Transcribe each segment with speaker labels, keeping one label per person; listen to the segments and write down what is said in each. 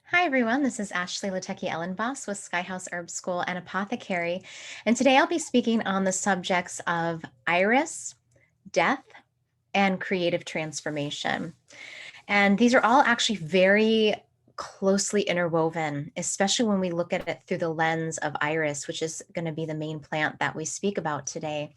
Speaker 1: Hi everyone, this is Ashley Latecki Ellenboss with Skyhouse Herb School and Apothecary, and today I'll be speaking on the subjects of iris, death, and creative transformation. And these are all actually very closely interwoven, especially when we look at it through the lens of iris, which is going to be the main plant that we speak about today.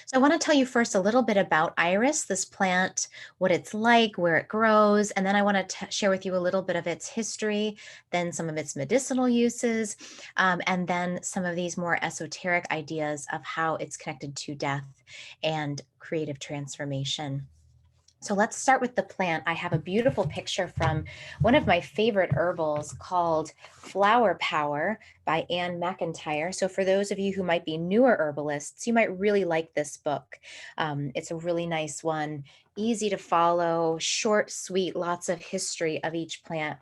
Speaker 1: So I want to tell you first a little bit about iris, this plant, what it's like, where it grows, and then I want to share with you a little bit of its history, then some of its medicinal uses, and then some of these more esoteric ideas of how it's connected to death and creative transformation. So let's start with the plant. I have a beautiful picture from one of my favorite herbals called Flower Power by Anne McIntyre. So for those of you who might be newer herbalists, you might really like this book. It's a really nice one, easy to follow, short, sweet, lots of history of each plant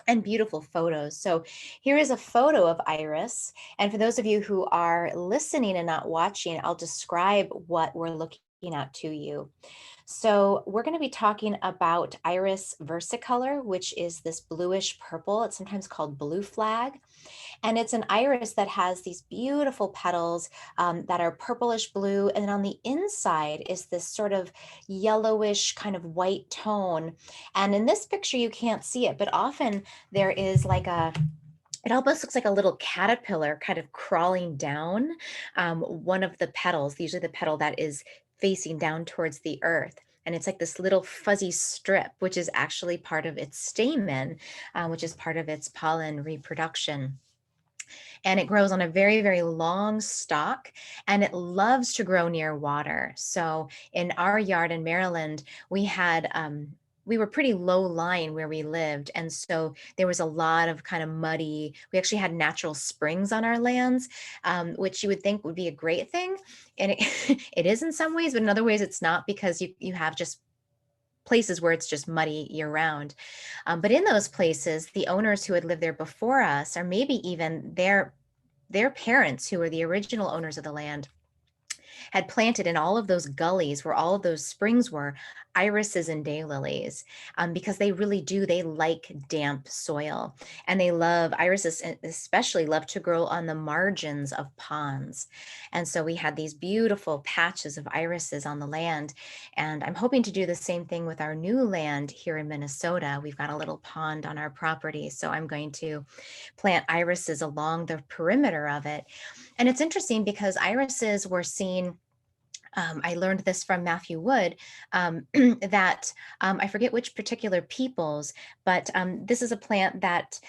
Speaker 1: and beautiful photos. So here is a photo of iris. And for those of you who are listening and not watching, I'll describe what we're looking at to you. So we're going to be talking about Iris versicolor, which is this bluish purple. It's sometimes called blue flag. And it's an iris that has these beautiful petals that are purplish blue. And then on the inside is this sort of yellowish kind of white tone. And in this picture, you can't see it, but often there is like it almost looks like a little caterpillar kind of crawling down one of the petals, usually the petal that is facing down towards the earth. And it's like this little fuzzy strip, which is actually part of its stamen, which is part of its pollen reproduction. And it grows on a very, very long stalk, and it loves to grow near water. So in our yard in Maryland, we were pretty low lying where we lived. And so there was a lot of kind of muddy, we actually had natural springs on our lands, which you would think would be a great thing. And it is in some ways, but in other ways it's not, because you have just places where it's just muddy year round. But in those places, the owners who had lived there before us, or maybe even their parents who were the original owners of the land, had planted in all of those gullies where all of those springs were irises and daylilies, because they really do. They like damp soil, and they love irises, especially love to grow on the margins of ponds. And so we had these beautiful patches of irises on the land. And I'm hoping to do the same thing with our new land here in Minnesota. We've got a little pond on our property. So I'm going to plant irises along the perimeter of it. And it's interesting because irises were seen, I learned this from Matthew Wood, that I forget which particular peoples, but this is a plant that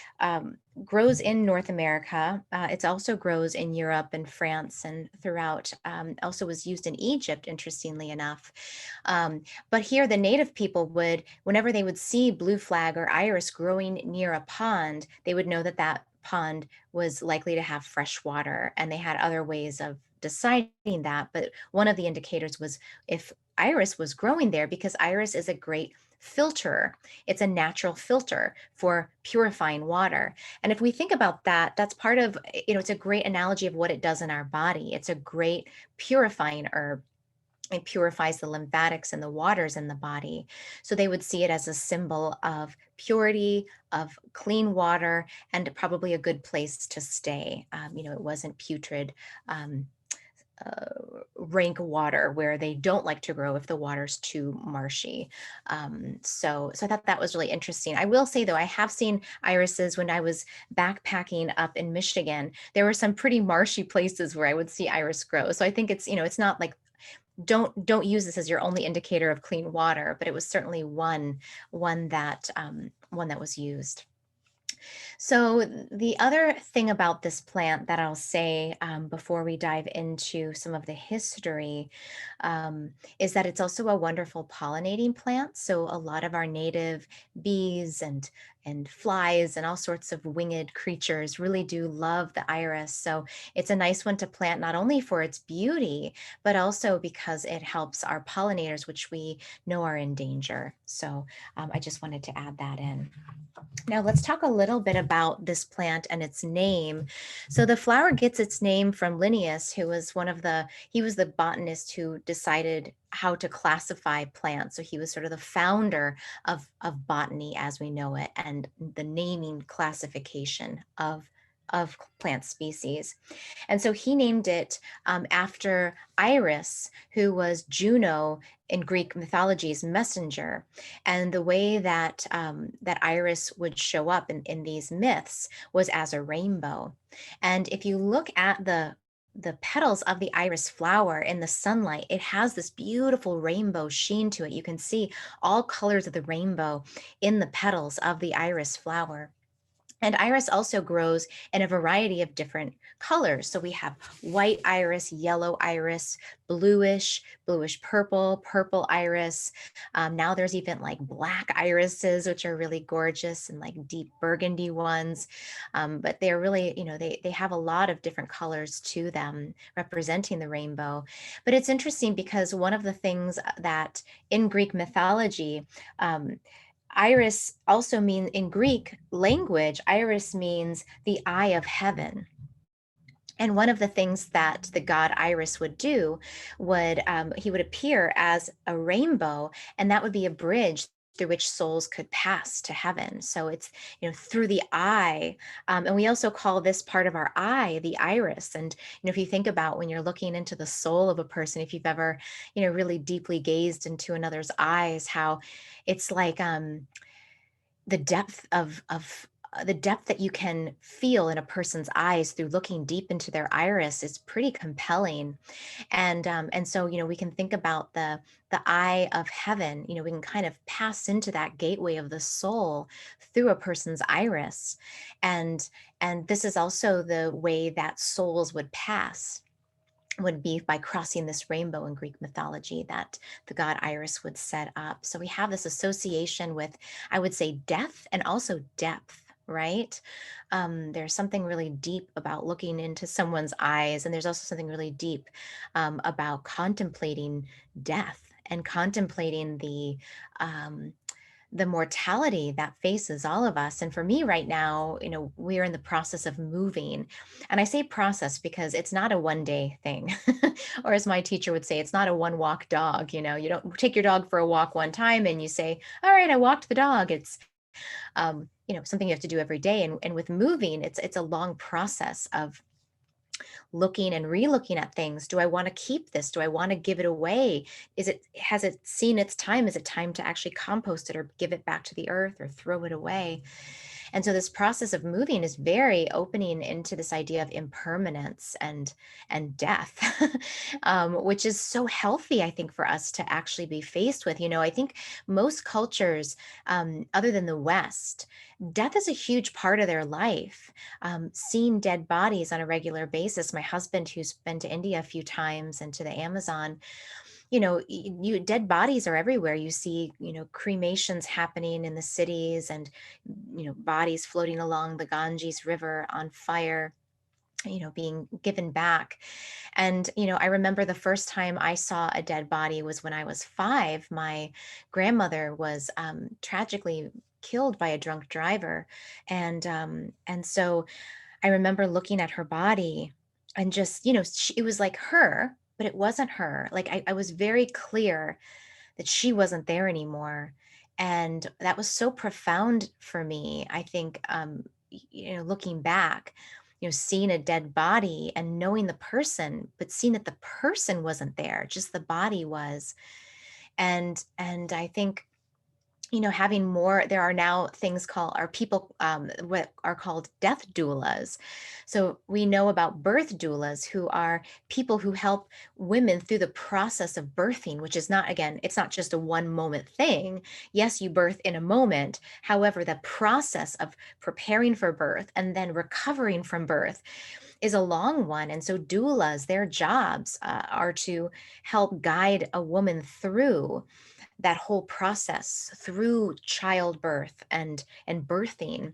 Speaker 1: grows in North America. It also grows in Europe and France and throughout, also was used in Egypt, interestingly enough. But here the native people would, whenever they would see blue flag or iris growing near a pond, they would know that that pond was likely to have fresh water, and they had other ways of deciding that. But one of the indicators was if iris was growing there, because iris is a great filter. It's a natural filter for purifying water. And if we think about that, that's part of, it's a great analogy of what it does in our body. It's a great purifying herb. It purifies the lymphatics and the waters in the body. So they would see it as a symbol of purity, of clean water, and probably a good place to stay. It wasn't putrid, rank water where they don't like to grow if the water's too marshy. So I thought that was really interesting. I will say though, I have seen irises when I was backpacking up in Michigan. There were some pretty marshy places where I would see iris grow. So I think it's not like, don't use this as your only indicator of clean water, but it was certainly one that was used. So the other thing about this plant that I'll say, before we dive into some of the history, is that it's also a wonderful pollinating plant. So a lot of our native bees and flies and all sorts of winged creatures really do love the iris. So it's a nice one to plant, not only for its beauty, but also because it helps our pollinators, which we know are in danger. So I just wanted to add that in. Now let's talk a little bit about this plant and its name. So the flower gets its name from Linnaeus, who was he was the botanist who decided how to classify plants. So he was sort of the founder of botany as we know it and the naming classification of plant species. And so he named it after Iris, who was Juno in Greek mythology's messenger. And the way that that Iris would show up in these myths was as a rainbow. And if you look at the petals of the iris flower in the sunlight, it has this beautiful rainbow sheen to it. You can see all colors of the rainbow in the petals of the iris flower. And iris also grows in a variety of different colors. So we have white iris, yellow iris, bluish purple, purple iris. Now there's even like black irises, which are really gorgeous, and like deep burgundy ones. But they're really, they have a lot of different colors to them representing the rainbow. But it's interesting because one of the things that in Greek mythology, Iris also means in Greek language, iris means the eye of heaven. And one of the things that the god Iris would do would he would appear as a rainbow, and that would be a bridge through which souls could pass to heaven. So it's through the eye, and we also call this part of our eye the iris. And if you think about when you're looking into the soul of a person, if you've ever really deeply gazed into another's eyes, how it's like the depth of the depth that you can feel in a person's eyes through looking deep into their iris is pretty compelling. And so we can think about the eye of heaven. We can kind of pass into that gateway of the soul through a person's iris. And this is also the way that souls would pass, would be by crossing this rainbow in Greek mythology that the god Iris would set up. So we have this association with, I would say, death and also depth, right? There's something really deep about looking into someone's eyes, and there's also something really deep about contemplating death and contemplating the mortality that faces all of us. And for me right now, we're in the process of moving. And I say process because it's not a one day thing. Or as my teacher would say, it's not a one walk dog. You don't take your dog for a walk one time and you say, all right, I walked the dog. It's something you have to do every day. And with moving, it's a long process of looking and re-looking at things. Do I want to keep this? Do I want to give it away? Has it seen its time? Is it time to actually compost it or give it back to the earth or throw it away? And so this process of moving is very opening into this idea of impermanence and death, which is so healthy, I think, for us to actually be faced with. I think most cultures, other than the West, death is a huge part of their life. Seeing dead bodies on a regular basis. My husband, who's been to India a few times and to the Amazon, you dead bodies are everywhere. You see cremations happening in the cities, and bodies floating along the Ganges river on fire, being given back. And I remember the first time I saw a dead body was when I was 5. My grandmother was tragically killed by a drunk driver, and so I remember looking at her body and just, it was like her, but it wasn't her. Like I was very clear that she wasn't there anymore. And that was so profound for me. I think, looking back, seeing a dead body and knowing the person, but seeing that the person wasn't there, just the body was. And I think having more, there are now things called, are people, what are called death doulas. So we know about birth doulas, who are people who help women through the process of birthing, which is not, again, it's not just a one moment thing. Yes, you birth in a moment. However, the process of preparing for birth and then recovering from birth is a long one. And so doulas, their jobs are to help guide a woman through that whole process, through childbirth and birthing.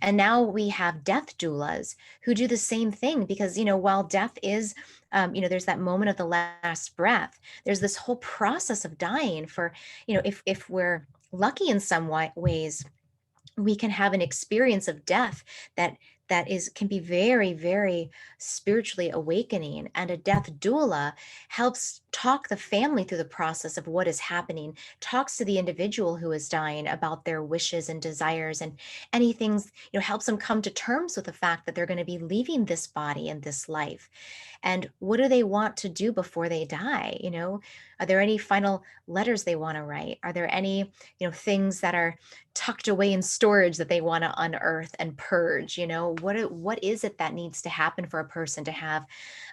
Speaker 1: And now we have death doulas who do the same thing, because while death is there's that moment of the last breath, there's this whole process of dying for if we're lucky in some ways, we can have an experience of death that can be very, very spiritually awakening. And a death doula helps talk the family through the process of what is happening, talks to the individual who is dying about their wishes and desires, and anything, helps them come to terms with the fact that they're going to be leaving this body and this life. And what do they want to do before they die? Are there any final letters they want to write? Are there any, things that are tucked away in storage that they want to unearth and purge? What is it that needs to happen for a person to have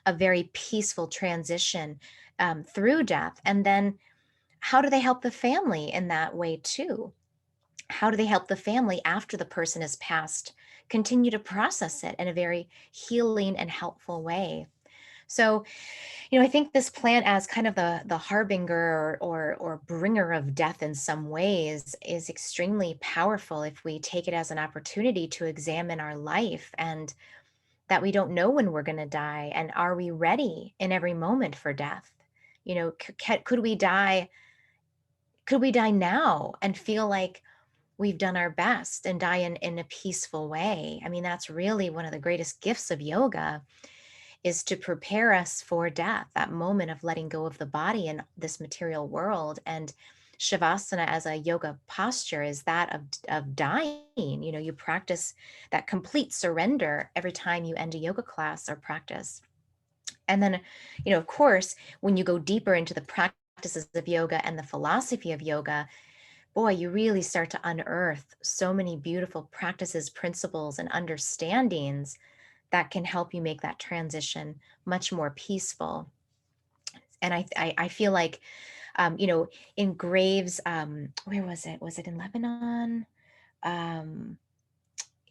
Speaker 1: a very peaceful transition through death? And then how do they help the family in that way too? How do they help the family after the person has passed continue to process it in a very healing and helpful way? So, I think this plant as kind of the harbinger or bringer of death in some ways is extremely powerful if we take it as an opportunity to examine our life, and that we don't know when we're going to die, and are we ready in every moment for death? Could we die? Could we die now and feel like we've done our best and die in a peaceful way? I mean, that's really one of the greatest gifts of yoga, is to prepare us for death, that moment of letting go of the body in this material world. And Shavasana as a yoga posture is that of dying. You practice that complete surrender every time you end a yoga class or practice. And then, of course, when you go deeper into the practices of yoga and the philosophy of yoga, boy, you really start to unearth so many beautiful practices, principles, and understandings that can help you make that transition much more peaceful. And I feel like, in graves, where was it? Was it in Lebanon? Um,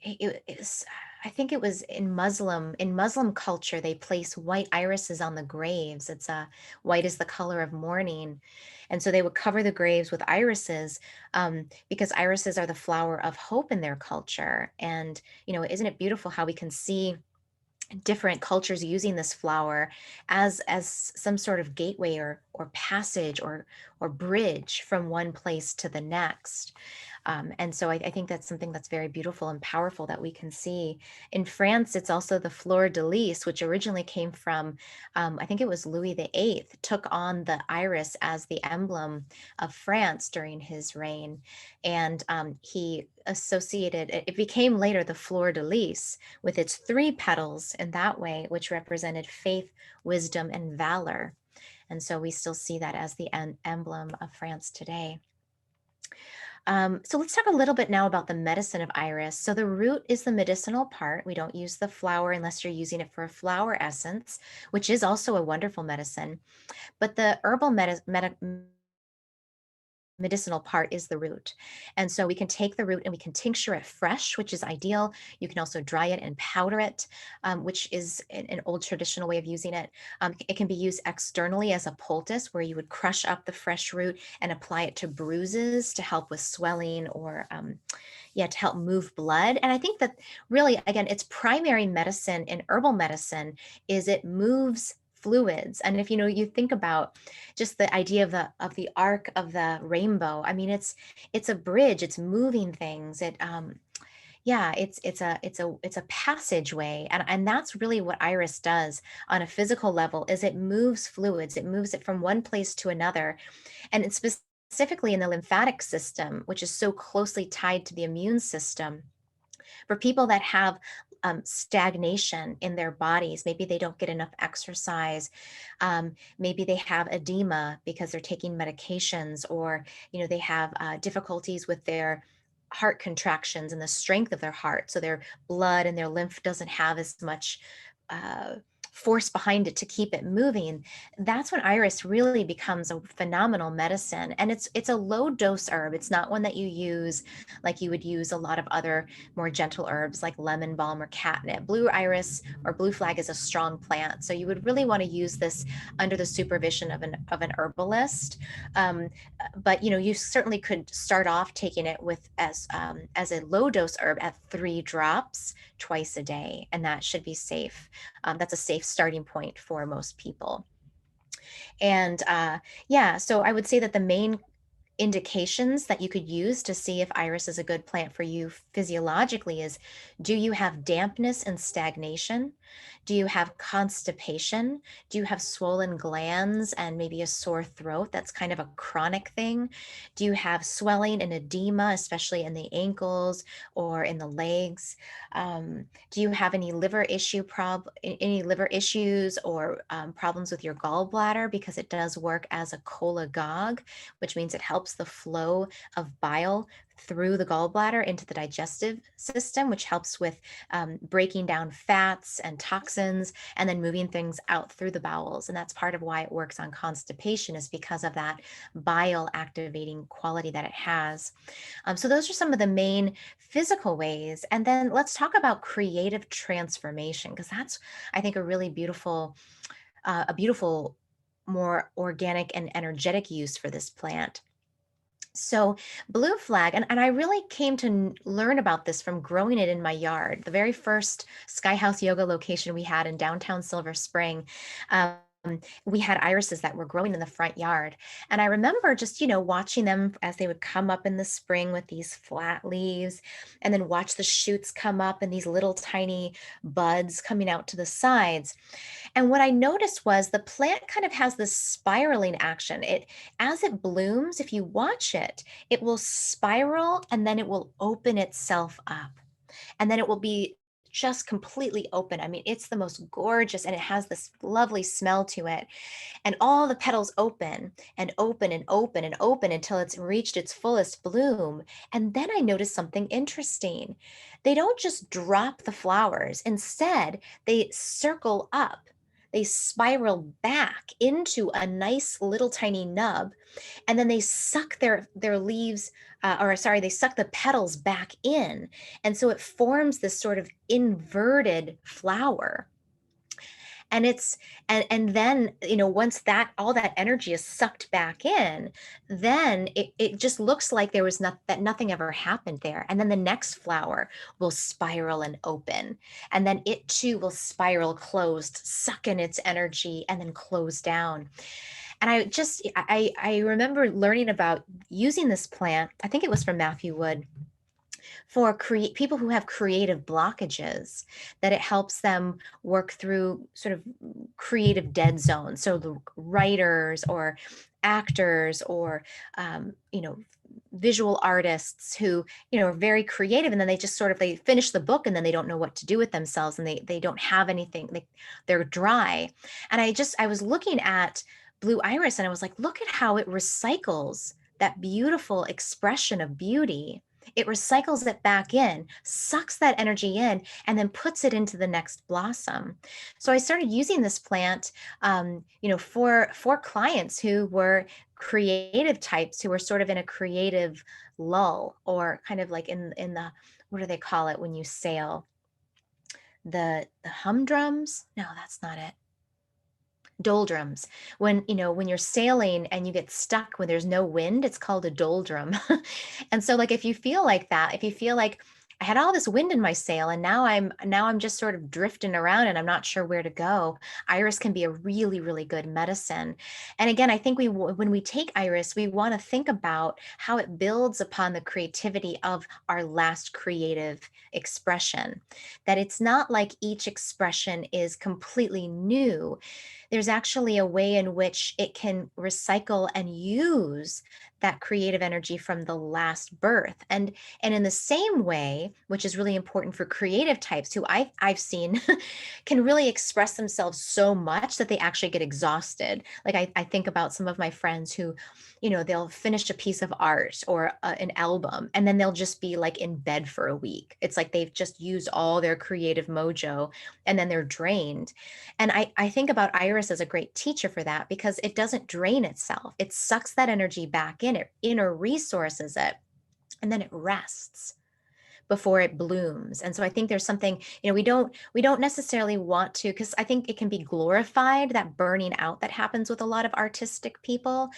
Speaker 1: it was, I think it was in Muslim culture, they place white irises on the graves. It's white is the color of mourning. And so they would cover the graves with irises, because irises are the flower of hope in their culture. And, isn't it beautiful how we can see different cultures using this flower as some sort of gateway or passage or bridge from one place to the next. And so I think that's something that's very beautiful and powerful that we can see. In France, it's also the fleur de lis, which originally came from, I think it was Louis VIII, took on the iris as the emblem of France during his reign. And he associated it, it became later the fleur de lis, with its three petals in that way, which represented faith, wisdom, and valor. And so we still see that as the emblem of France today. So let's talk a little bit now about the medicine of iris. So the root is the medicinal part. We don't use the flower unless you're using it for a flower essence, which is also a wonderful medicine. But the herbal medicinal part is the root. And so we can take the root and we can tincture it fresh, which is ideal. You can also dry it and powder it, which is an old traditional way of using it. It can be used externally as a poultice, where you would crush up the fresh root and apply it to bruises to help with swelling, or to help move blood. And I think that really, again, its primary medicine in herbal medicine is it moves fluids. And if you think about just the idea of the arc of the rainbow, I mean, it's a bridge, it's moving things. It's a passageway, and that's really what iris does on a physical level. Is it moves fluids, it moves it from one place to another. And it's specifically in the lymphatic system, which is so closely tied to the immune system. For people that have stagnation in their bodies, maybe they don't get enough exercise, maybe they have edema because they're taking medications, or they have difficulties with their heart contractions and the strength of their heart, so their blood and their lymph doesn't have as much uh, force behind it to keep it moving. That's when iris really becomes a phenomenal medicine. And it's a low dose herb. It's not one that you use like you would use a lot of other more gentle herbs like lemon balm or catnip. Blue iris or blue flag is a strong plant, so you would really want to use this under the supervision of an herbalist. But you certainly could start off taking it with as a low dose herb at 3 drops twice a day, and that should be safe. That's a safe starting point for most people. And so I would say that the main indications that you could use to see if iris is a good plant for you physiologically is, do you have dampness and stagnation? Do you have constipation? Do you have swollen glands and maybe a sore throat? That's kind of a chronic thing. Do you have swelling and edema, especially in the ankles or in the legs? Do you have any liver issues or problems with your gallbladder? Because it does work as a cholagogue, which means it helps the flow of bile through the gallbladder into the digestive system, which helps with breaking down fats and toxins and then moving things out through the bowels. And that's part of why it works on constipation, is because of that bile activating quality that it has. So those are some of the main physical ways. And then let's talk about creative transformation, because that's, I think, a beautiful, more organic and energetic use for this plant. So blue flag, and I really came to learn about this from growing it in my yard. The very first Sky House yoga location we had in downtown Silver Spring, um, we had irises that were growing in the front yard. And I remember just, watching them as they would come up in the spring with these flat leaves, and then watch the shoots come up and these little tiny buds coming out to the sides. And what I noticed was the plant kind of has this spiraling action. As it blooms, if you watch it, it will spiral and then it will open itself up. And then it will be just completely open. I mean, it's the most gorgeous, and it has this lovely smell to it. And all the petals open and open and open and open until it's reached its fullest bloom. And then I noticed something interesting. They don't just drop the flowers. Instead, they circle up. They spiral back into a nice little tiny nub, and then they suck their leaves, or sorry, they suck the petals back in, and so it forms this sort of inverted flower. And it's and then, once that all that energy is sucked back in, then it just looks like there was that nothing ever happened there. And then the next flower will spiral and open, and then it too will spiral closed, suck in its energy, and then close down. And I remember learning about using this plant. I think it was from Matthew Wood, for people who have creative blockages, that it helps them work through sort of creative dead zones. So the writers or actors or visual artists who are very creative, and then they finish the book and then they don't know what to do with themselves, and they don't have anything. They're dry. And I was looking at blue iris, and I was like, look at how it recycles that beautiful expression of beauty. It recycles it back in, sucks that energy in, and then puts it into the next blossom. So I started using this plant, for clients who were creative types, who were sort of in a creative lull, or kind of like in the, what do they call it when you sail? The humdrums? No, that's not it. Doldrums. When you're sailing and you get stuck when there's no wind, it's called a doldrum. And so, like, if you feel like that, if you feel like I had all this wind in my sail and now I'm just sort of drifting around and I'm not sure where to go, iris can be a really, really good medicine. And again, I think when we take iris, we want to think about how it builds upon the creativity of our last creative expression. That it's not like each expression is completely new. There's actually a way in which it can recycle and use that creative energy from the last birth. And in the same way, which is really important for creative types who I've seen can really express themselves so much that they actually get exhausted. Like I think about some of my friends who, they'll finish a piece of art or an album, and then they'll just be like in bed for a week. It's like they've just used all their creative mojo, and then they're drained. And I think about iris as a great teacher for that, because it doesn't drain itself. It sucks that energy back in, it inner resources it, and then it rests before it blooms. And so I think there's something, we don't necessarily want to, because I think it can be glorified, that burning out that happens with a lot of artistic people.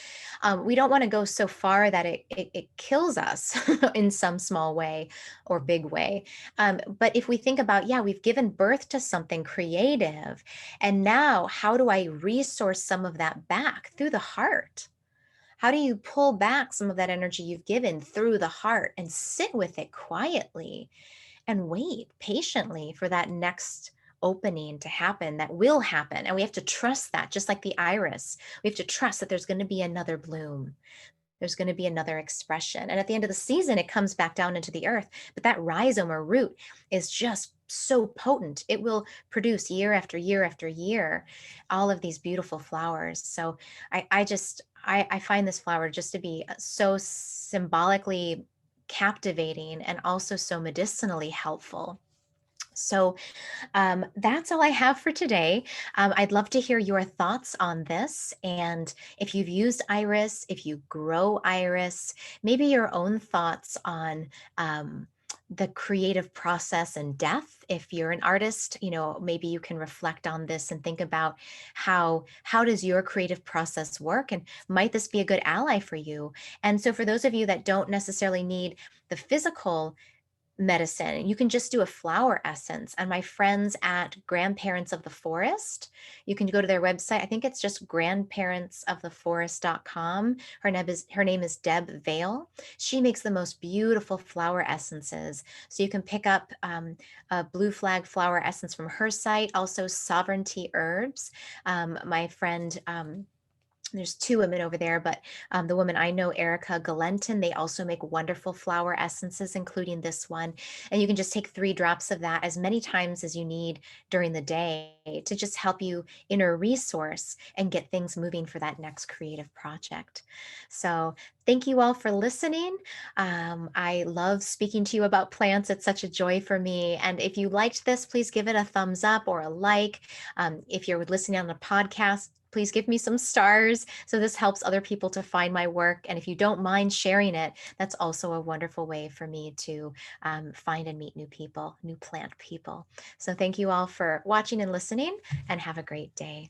Speaker 1: We don't want to go so far that it kills us in some small way or big way. But if we think about, yeah, we've given birth to something creative, and now how do I resource some of that back through the heart? How do you pull back some of that energy you've given through the heart and sit with it quietly and wait patiently for that next opening to happen that will happen? And we have to trust that, just like the iris. We have to trust that there's going to be another bloom. There's going to be another expression. And at the end of the season, it comes back down into the earth. But that rhizome or root is just so potent. It will produce year after year after year all of these beautiful flowers. So I find this flower just to be so symbolically captivating and also so medicinally helpful. So that's all I have for today. I'd love to hear your thoughts on this. And if you've used Iris, if you grow Iris, maybe your own thoughts on the creative process and death. If you're an artist, maybe you can reflect on this and think about how does your creative process work, and might this be a good ally for you? And so for those of you that don't necessarily need the physical medicine, you can just do a flower essence. And my friends at Grandparents of the Forest, you can go to their website. I think it's just grandparentsoftheforest.com. Her name is Deb Vale. She makes the most beautiful flower essences. So you can pick up a blue flag flower essence from her site. Also Sovereignty Herbs. My friend there's two women over there, but the woman I know, Erica Galenton, they also make wonderful flower essences, including this one. And you can just take 3 drops of that as many times as you need during the day to just help you inner resource and get things moving for that next creative project. So thank you all for listening. I love speaking to you about plants. It's such a joy for me. And if you liked this, please give it a thumbs up or a like. If you're listening on a podcast, please give me some stars so this helps other people to find my work. And if you don't mind sharing it, that's also a wonderful way for me to find and meet new people, new plant people. So thank you all for watching and listening, and have a great day.